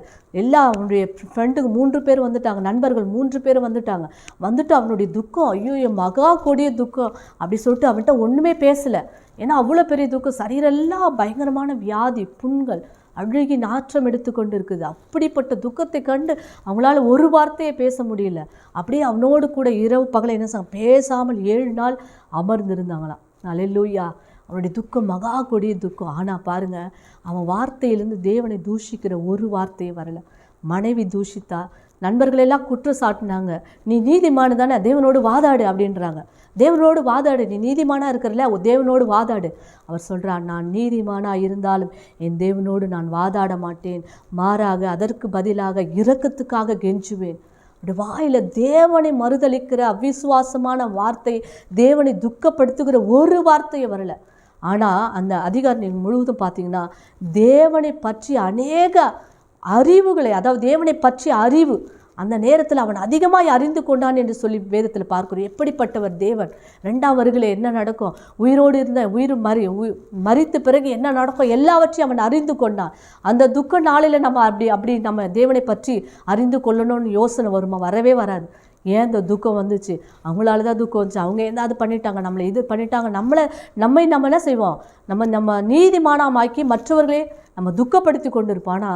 அவனுடைய ஃப்ரெண்டுக்கு 3 பேர் வந்துட்டாங்க, நண்பர்கள் 3 பேர் வந்துட்டு அவனுடைய துக்கம், ஐயோ மகா கொடிய துக்கம் அப்படி சொல்லிட்டு அவன்கிட்ட ஒன்றுமே பேசலை. ஏன்னா அவ்வளோ பெரிய துக்கம். சரீரெல்லாம் பயங்கரமான வியாதி, புண்கள், அழுகி நாற்றம் எடுத்து கொண்டு இருக்குது. அப்படிப்பட்ட துக்கத்தை கண்டு அவங்களால ஒரு வார்த்தையை பேச முடியல. அப்படியே அவனோடு கூட இரவு பகலை என்ன பேசாமல் 7 நாள் அமர்ந்திருந்தாங்களாம். ஹல்லேலூயா. அவனுடைய துக்கம் மகா கொடிய துக்கம். ஆனால் பாருங்கள், அவன் வார்த்தையிலேருந்து தேவனை தூஷிக்கிற ஒரு வார்த்தையே வரலை. மனைவி தூஷித்தா, நண்பர்களெல்லாம் குற்றம் சாட்டினாங்க. நீ நீதிமானு தானே, தேவனோடு வாதாடு அப்படின்றாங்க. தேவனோடு வாதாடு, நீ நீதிமானாக இருக்கிறல, தேவனோடு வாதாடு. அவர் சொல்கிறார், நான் நீதிமானாக இருந்தாலும் என் தேவனோடு நான் வாதாட மாட்டேன், மாறாக அதற்கு பதிலாக இரக்கத்துக்காக கெஞ்சுவேன். அப்படி வாயில் தேவனை மறுதளிக்கிற அவிசுவாசமான வார்த்தை, தேவனை துக்கப்படுத்துகிற ஒரு வார்த்தையை வரலை. ஆனால் அந்த அதிகாரம் முழுவதும் பார்த்திங்கன்னா தேவனை பற்றி அநேக அறிவுகளை, அதாவது தேவனை பற்றி அறிவு, அந்த நேரத்தில் அவன் அதிகமாக அறிந்து கொண்டான் என்று சொல்லி வேதத்தில் பார்க்கிறோம். எப்படிப்பட்டவர் தேவன். 2ஆம் வருகையில் என்ன நடக்கும், உயிரோடு இருந்த மரித்த பிறகு என்ன நடக்கும், எல்லாவற்றையும் அவன் அறிந்து கொண்டான். அந்த துக்க நாளில் நம்ம அப்படி நம்ம தேவனை பற்றி அறிந்து கொள்ளணும்னு யோசனை வருமா? வரவே வராது. ஏன் இந்த துக்கம் வந்துச்சு? அவங்களால தான் துக்கம் வந்துச்சு. அவங்க ஏதாவது பண்ணிட்டாங்க, நம்மளை இது பண்ணிட்டாங்க, நம்ம என்ன செய்வோம்? நம்ம நீதிமானமாக்கி மற்றவர்களே நம்ம துக்கப்படுத்தி கொண்டு இருப்பானா?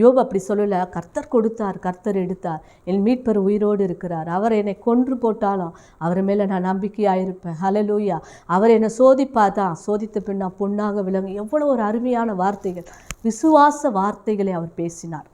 யோபு அப்படி சொல்லலை. கர்த்தர் கொடுத்தார், கர்த்தர் எடுத்தார், என் மீட்பர் உயிரோடு இருக்கிறார். அவர் என்னை கொன்று போட்டாலும் அவர் மேலே நான் நம்பிக்கையாக இருப்பேன். ஹல்லேலூயா. அவர் என்னை சோதிப்பார் தான், சோதித்த பின் நான் பொன்னாக விளங்கும். எவ்வளோ ஒரு அருமையான வார்த்தைகள், விசுவாச வார்த்தைகளை அவர் பேசினார்.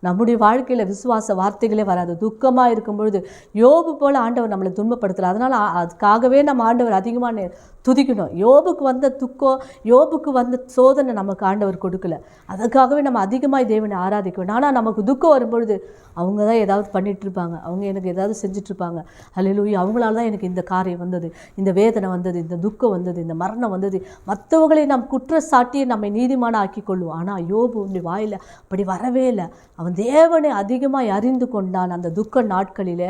நம்முடைய வாழ்க்கையில் விசுவாச வார்த்தைகளே வராது. துக்கமாக இருக்கும் பொழுது யோபு போல் ஆண்டவர் நம்மளை துன்பப்படுத்தலை. அதனால் அதுக்காகவே நம்ம ஆண்டவர் அதிகமாக துதிக்கணும். யோபுக்கு வந்த துக்கம், யோபுக்கு வந்த சோதனை நமக்கு ஆண்டவர் கொடுக்கல. அதுக்காகவே நம்ம அதிகமாக தேவனை ஆராதிக்க வேண்டும். ஆனால் நமக்கு துக்கம் வரும்பொழுது அவங்க தான் ஏதாவது பண்ணிகிட்ருப்பாங்க, அவங்க எனக்கு ஏதாவது செஞ்சிட்ருப்பாங்க. ஹல்லேலூயா. அவங்களால தான் எனக்கு இந்த காரியம் வந்தது, இந்த வேதனை வந்தது, இந்த துக்கம் வந்தது, இந்த மரணம் வந்தது. மற்றவர்களை நாம் குற்றச்சாட்டியை நம்மை நீதிமான ஆக்கி கொள்வோம். ஆனால் யோபு வாயில் அப்படி வரவே இல்லை. அவன் தேவனை அதிகமாக அறிந்து கொண்டான் அந்த துக்க நாட்களில்.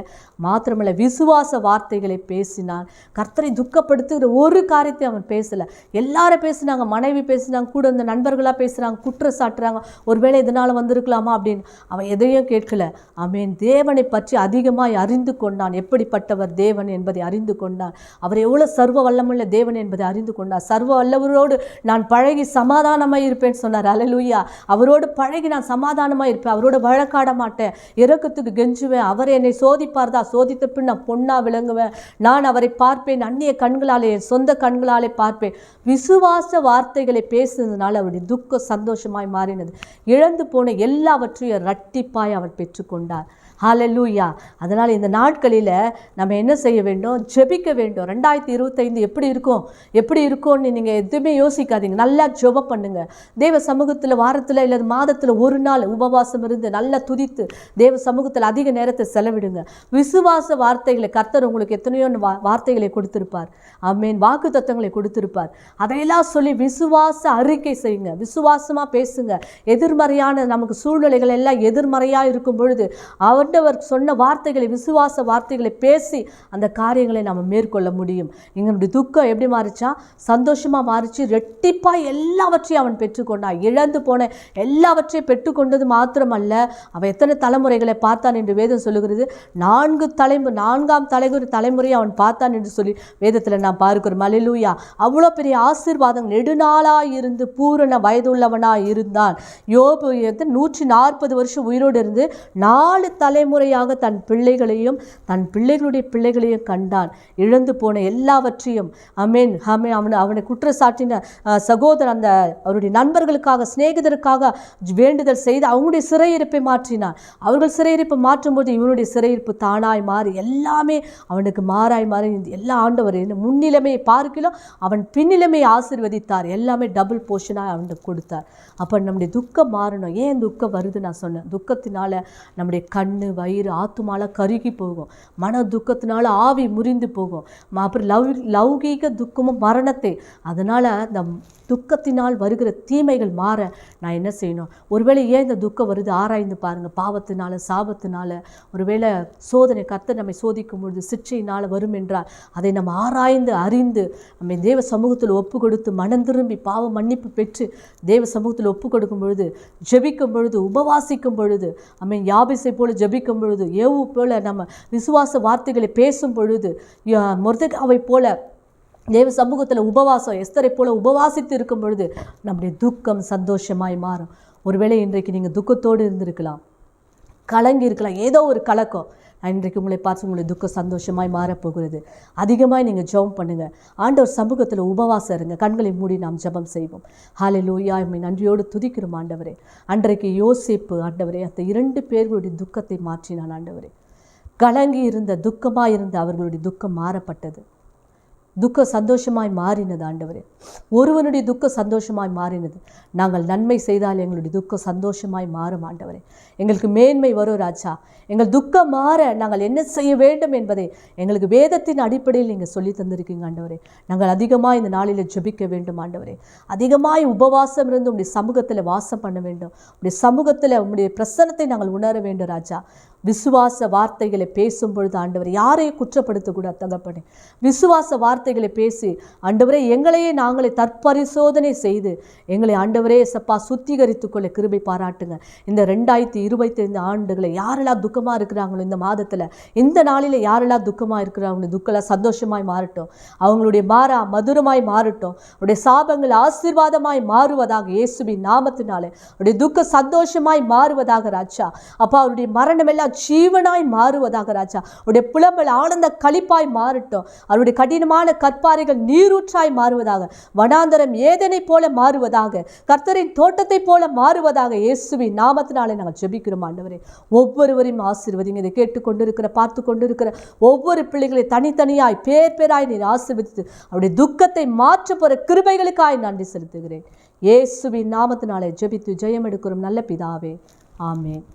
மாத்திரமல்ல, விசுவாச வார்த்தைகளை பேசினான். கர்த்தரை துக்கப்படுத்துகிற ஒரு காரியத்தை அவன் பேசலை. எல்லாரும் பேசினாங்க, மனைவி பேசினாங்க, கூட இந்த நண்பர்களாக பேசுகிறாங்க, குற்றம் சாட்டுறாங்க, ஒருவேளை இதனால் வந்திருக்கலாமா அப்படின்னு. அவன் எதையும் கேட்கல. ஆமென். தேவனை பற்றி அதிகமாக அறிந்து கொண்டான். எப்படிப்பட்டவர் தேவன் என்பதை அறிந்து கொண்டான். அவர் எவ்வளோ சர்வ வல்லமுள்ள தேவன் என்பதை அறிந்து கொண்டான். சர்வ வல்லவரோடு நான் பழகி சமாதானமாக இருப்பேன்னு சொன்னார். ஹல்லேலூயா. அவரோடு பழகி நான் சமாதானமாக இருப்பேன், அவரோட வழக்காட மாட்டேன், இரக்கத்துக்கு கெஞ்சுவேன். அவர் என்னை சோதிப்பார்தா, சோதித்த பின் நான் பொண்ணா விளங்குவேன். நான் அவரை பார்ப்பேன், அந்நிய கண்களாலே, என் சொந்த கண்களாலே பார்ப்பேன். விசுவாச வார்த்தைகளை பேசுனதுனால அவருடைய துக்கம் சந்தோஷமாய் மாறினது. இழந்து போன எல்லாவற்றையும் இரட்டிப்பாய் அவர் பெற்றுக்கொண்டார். ஹல்லேலூயா. அதனால் இந்த நாட்களில் நம்ம என்ன செய்ய வேண்டும்? ஜெபிக்க வேண்டும். 2025 எப்படி இருக்கும்னு நீங்கள் எதுவுமே யோசிக்காதீங்க. நல்லா ஜெபம் பண்ணுங்கள். தேவ சமூகத்தில் வாரத்தில் இல்லை மாதத்தில் ஒரு நாள் உபவாசம் இருந்து இருந்து நல்லா துதித்து தேவ சமூகத்தில் அதிக நேரத்தை செலவிடுங்க. விசுவாச வார்த்தைகளை கர்த்தர் உங்களுக்கு எத்தனையோ வார்த்தைகளை கொடுத்திருப்பார். ஆமென். வாக்கு தத்தங்களை கொடுத்திருப்பார். அதையெல்லாம் சொல்லி விசுவாச அறிக்கை செய்யுங்க. விசுவாசமா பேசுங்க. எதிர்மறையான நமக்கு சூழ்நிலைகள் எல்லாம் எதிர்மறையாக இருக்கும் பொழுது ஆண்டவர் சொன்ன வார்த்தைகளை, விசுவாச வார்த்தைகளை பேசி அந்த காரியங்களை நம்ம மேற்கொள்ள முடியும். எங்களுடைய துக்கம் எப்படி மாறிச்சா? சந்தோஷமா மாறிச்சு. ரெட்டிப்பாய் எல்லாவற்றையும் அவன் பெற்றுக்கொண்டான். இழந்து போன எல்லாவற்றையும் பெற்றுக்கொண்டது மாத்திரமல்ல, அவன் எத்தனை தலைமுறைகளை பார்த்தான் என்று வேதம் சொல்லுகிறது. 4ஆம் தலைமுறையை அவன் பார்த்தான் என்று சொல்லி வேதத்தில் நான் பார்க்கிறோம். அல்லேலூயா. அவ்வளோ பெரிய ஆசீர்வாதம். நெடுநாளாய் இருந்து பூரண வயதுள்ளவனாய் இருந்தான். யோபு 140 வருஷம் உயிரோடு இருந்து 4 தலைமுறையாக தன் பிள்ளைகளையும் தன் பிள்ளைகளுடைய பிள்ளைகளையும் கண்டான். இழந்து போன எல்லாவற்றையும் ஆமென் அவனை குற்றச்சாட்டின சகோதரன் அந்த அவருடைய நண்பர்களுக்காக, சிநேகிதருக்காக வேண்டுதல் செய்து அவங்களுடைய சிறையிருப்பை மாற்றினான். அவர்கள் சிறையிருப்பை மாற்றும்போது இவனுடைய சிறையிருப்பு தானாய் மாறி எல்லாமே அவனுக்கு மாறாய் மாறி எல்லா ஆண்டவர் முன்னிலைமையை பார்க்கலாம் அவன் பின்னிலைமையை ஆசீர்வதித்தார். எல்லாமே டபுள் போர்ஷனாக அவனுக்கு கொடுத்தார். அப்போ நம்முடைய துக்கம் மாறணும். ஏன் துக்கம் வருது நான் சொன்னேன். துக்கத்தினால நம்முடைய கண்ணு, வயிறு, ஆத்துமால கருகி போகும். மன துக்கத்தினால ஆவி முறிந்து போகும். அப்புறம் லௌகீக துக்கமும் மரணத்தை. அதனால் இந்த துக்கத்தினால் வருகிற தீமைகள் மாற நான் என்ன செய்யணும்? ஒருவேளை ஏன் இந்த துக்கம் வருது ஆராய்ந்து பாருங்கள். பாவத்தினால, சாபத்தினால, ஒருவேளை சோதனை கர்த்தர் நம்மை சோதிக்கும் பொழுது சிற்றையினால் வரும் என்றால் அதை நம்ம ஆராய்ந்து அறிந்து நம்ம தேவ சமூகத்தில் ஒப்பு கொடுத்து மனம் திரும்பி பாவ மன்னிப்பு பெற்று தேவ சமூகத்தில் ஒப்பு கொடுக்கும் பொழுது, ஜெபிக்கும் பொழுது, உபவாசிக்கும் பொழுது, யாபேசை போல ஜெபிக்கும் பொழுது, ஏவு போல நம்ம விசுவாச வார்த்தைகளை பேசும் பொழுது, மொர்தெகாவை போல தேவ சமூகத்தில் உபவாசம், எஸ்தரை போல உபவாசித்து இருக்கும் பொழுது நம்முடைய துக்கம் சந்தோஷமாய் மாறும். ஒருவேளை இன்றைக்கு நீங்கள் துக்கத்தோடு இருந்திருக்கலாம், கலங்கி இருக்கலாம், ஏதோ ஒரு கலக்கம். இன்றைக்கு உங்களை பார்த்து உங்களுடைய துக்கம் சந்தோஷமாய் மாறப்போகிறது. அதிகமாக நீங்கள் ஜெபம் பண்ணுங்கள். ஆண்டவர் சமூகத்தில் உபவாசம் இருங்க. கண்களை மூடி நாம் ஜெபம் செய்வோம். ஹல்லேலூயா. நன்றியோடு துதிக்கிறோம் ஆண்டவரே. அன்றைக்கு யோசேப்பு ஆண்டவரே அந்த 2 பேர்களுடைய துக்கத்தை மாற்றினான் ஆண்டவரே. கலங்கி இருந்த, துக்கமாக இருந்த அவர்களுடைய துக்கம் மாறப்பட்டது. துக்கம் சந்தோஷமாய் மாறினது ஆண்டவரே. ஒருவனுடைய துக்கம் சந்தோஷமாய் மாறினது. நாங்கள் நன்மை செய்தால் எங்களுடைய துக்கம் சந்தோஷமாய் மாறும் ஆண்டவரே. எங்களுக்கு மேன்மை வரும் ராஜா. எங்கள் துக்கம் மாற நாங்கள் என்ன செய்ய வேண்டும் என்பதை எங்களுக்கு வேதத்தின் அடிப்படையில் நீங்கள் சொல்லி தந்திருக்கீங்க ஆண்டவரே. நாங்கள் அதிகமாக இந்த நாளில் ஜெபிக்க வேண்டும் ஆண்டவரே. அதிகமாய் உபவாசம் இருந்து உங்களுடைய சமூகத்தில் வாசம் பண்ண வேண்டும். உங்களுடைய சமூகத்தில் உங்களுடைய பிரசன்னத்தை நாங்கள் உணர வேண்டும் ராஜா. விசுவாச வார்த்தைகளை பேசும் பொழுது ஆண்டவரே யாரையும் குற்றப்படுத்தக்கூடாது தகப்பனே. விசுவாச வார்த்தைகளை பேசி ஆண்டவரே எங்களையே நாங்களே தற்பரிசோதனை செய்து எங்களை ஆண்டவரே சப்பா சுத்திகரித்து கொள்ள கிருபை பாராட்டுங்க. இந்த 2025 ஆண்டுகளை யாரெல்லாம் துக்கமாக இருக்கிறாங்களோ இந்த மாதத்தில், இந்த நாளில் யாரெல்லாம் துக்கமாக இருக்கிறாங்களோ துக்கெல்லாம் சந்தோஷமாய் மாறட்டும். அவங்களுடைய மதுரமாய் மாறட்டும். அவருடைய சாபங்கள் ஆசீர்வாதமாய் மாறுவதாக இயேசுவின் நாமத்தினாலே. அவருடைய துக்க சந்தோஷமாய் மாறுவதாக ராஜா. அப்பா அவருடைய மரணம் எல்லாம் ஜீவனாய் மாறுவதாக ராஜா. அவருடைய புலம்பல் ஆனந்த களிப்பாய் மாறட்டும். அவருடைய கடினமான கற்பாறைகள் நீரூற்றாய் மாறுவதாக. வனாந்தரம் ஏதனை போல மாறுவதாக. கர்த்தரின் தோட்டத்தை போல மாறுவதாக. இயேசுவின் நாமத்தினாலே நாங்கள் ஜெபிக்கிறோம் ஆண்டவரே. ஒவ்வொருவரையும் ஆசீர்வதிங்க. இதை கேட்டுக்கொண்டிருக்கிற, பார்த்து கொண்டிருக்கிற ஒவ்வொரு பிள்ளைகளை தனித்தனியாய் பேராய் நீர் ஆசீர்வதித்து அவருடைய துக்கத்தை மாற்ற போற கிருபைகளுக்காய் நன்றி செலுத்துகிறேன். இயேசுவின் நாமத்தினாலே ஜெபித்து ஜெயம் எடுக்கிறோம் நல்ல பிதாவே. ஆமென்.